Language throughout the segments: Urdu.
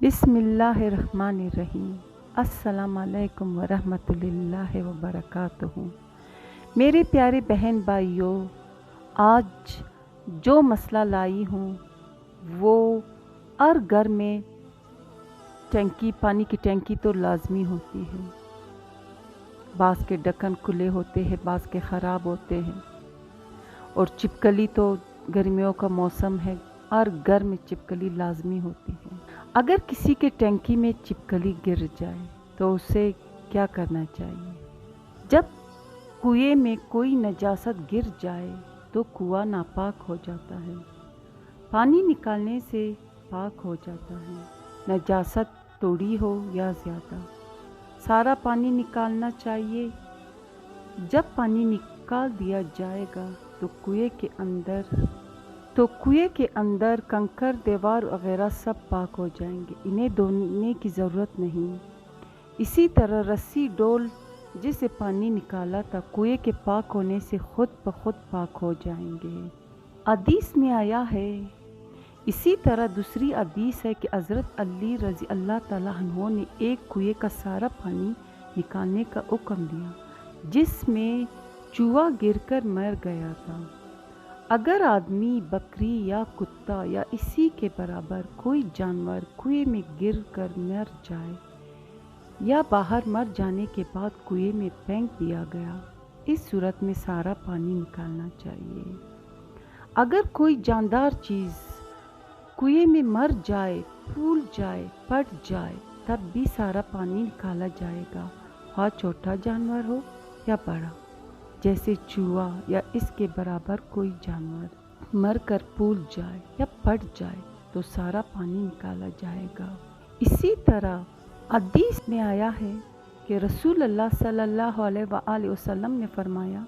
بسم اللہ الرحمن الرحیم۔ السلام علیکم ورحمۃ اللہ وبرکاتہ۔ میرے پیارے بہن بھائیوں، آج جو مسئلہ لائی ہوں وہ ہر گھر میں پانی کی ٹینکی تو لازمی ہوتی ہے۔ بعض کے ڈھکن کھلے ہوتے ہیں، بعض کے خراب ہوتے ہیں، اور چپکلی تو گرمیوں کا موسم ہے، ہر گھر میں چپکلی لازمی ہوتی ہے۔ اگر کسی کے ٹینکی میں چپکلی گر جائے تو اسے کیا کرنا چاہیے؟ جب کنویں میں کوئی نجاست گر جائے تو کنواں ناپاک ہو جاتا ہے، پانی نکالنے سے پاک ہو جاتا ہے۔ نجاست تھوڑی ہو یا زیادہ، سارا پانی نکالنا چاہیے۔ جب پانی نکال دیا جائے گا تو کنویں کے اندر کنکر دیوار وغیرہ سب پاک ہو جائیں گے، انہیں دھونے کی ضرورت نہیں۔ اسی طرح رسی ڈول جسے پانی نکالا تھا کنویں کے پاک ہونے سے خود بخود پاک ہو جائیں گے، حدیث میں آیا ہے۔ اسی طرح دوسری حدیث ہے کہ حضرت علی رضی اللہ تعالیٰ عنہ نے ایک کنویں کا سارا پانی نکالنے کا حکم دیا جس میں چوہا گر کر مر گیا تھا۔ اگر آدمی، بکری یا کتا یا اسی کے برابر کوئی جانور کنویں میں گر کر مر جائے یا باہر مر جانے کے بعد کنویں میں پھینک دیا گیا، اس صورت میں سارا پانی نکالنا چاہیے۔ اگر کوئی جاندار چیز کنویں میں مر جائے، پھول جائے، پٹ جائے، تب بھی سارا پانی نکالا جائے گا، خواہ چھوٹا جانور ہو یا بڑا، جیسے چوہا یا اس کے برابر کوئی جانور مر کر پھول جائے یا پٹ جائے تو سارا پانی نکالا جائے گا۔ اسی طرح حدیث میں آیا ہے کہ رسول اللہ صلی اللہ علیہ وآلہ وسلم نے فرمایا،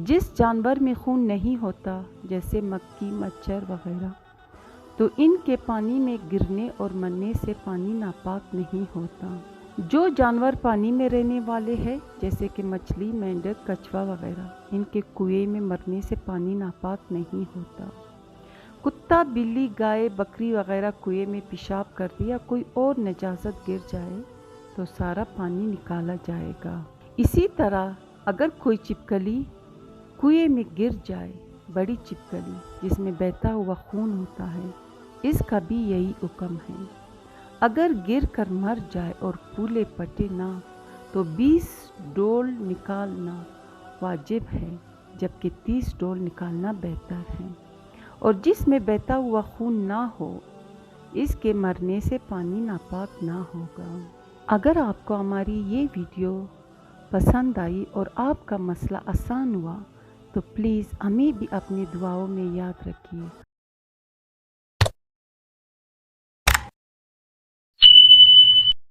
جس جانور میں خون نہیں ہوتا جیسے مکھی، مچھر وغیرہ، تو ان کے پانی میں گرنے اور مرنے سے پانی ناپاک نہیں ہوتا۔ جو جانور پانی میں رہنے والے ہیں جیسے کہ مچھلی، مینڈک، کچھوا وغیرہ، ان کے کنویں میں مرنے سے پانی ناپاک نہیں ہوتا۔ کتا، بلی، گائے، بکری وغیرہ کنویں میں پیشاب کر دے یا کوئی اور نجاست گر جائے تو سارا پانی نکالا جائے گا۔ اسی طرح اگر کوئی چپکلی کنویں میں گر جائے، بڑی چپکلی جس میں بہتا ہوا خون ہوتا ہے، اس کا بھی یہی حکم ہے۔ اگر گر کر مر جائے اور پھولے پٹے نہ تو 20 ڈول نکالنا واجب ہے، جبکہ 30 ڈول نکالنا بہتر ہے، اور جس میں بہتا ہوا خون نہ ہو اس کے مرنے سے پانی ناپاک نہ ہوگا۔ اگر آپ کو ہماری یہ ویڈیو پسند آئی اور آپ کا مسئلہ آسان ہوا تو پلیز ہمیں بھی اپنی دعاؤں میں یاد رکھیے۔